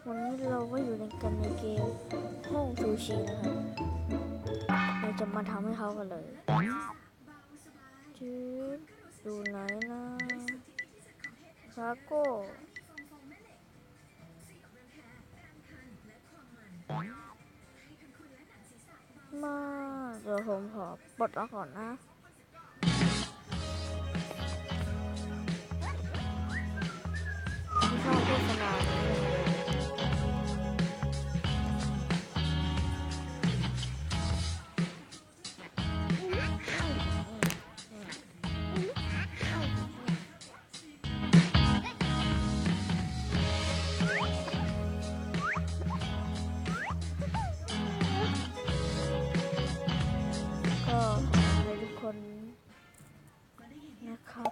วันนี้เราก็อยู่ในกันในเกมห้องซูชินะครับเราจะมาทำให้เขากันเลยจืดอยู่ไหนนะคาโก้มาเดี๋ยวผมขอปลดล็อกก่อนนะไม่ชอบโฆษณาก็ขอให้ทุกคนนะครับ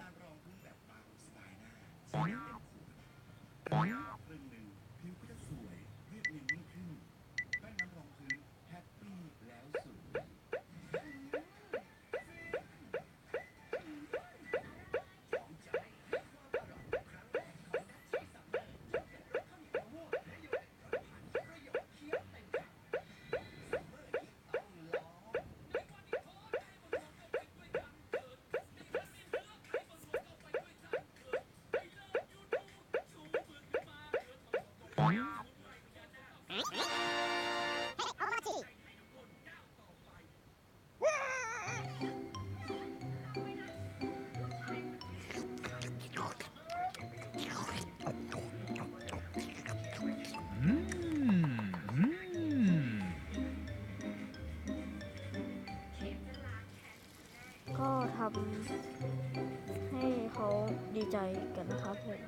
ก็ทำให้เขาดีใจกันนะครับผม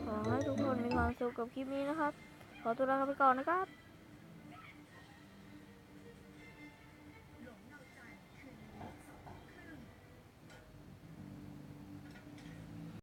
ขอให้ทุกคนมีความสุขกับคลิปนี้นะครับขอตัวลาไปก่อนนะครับ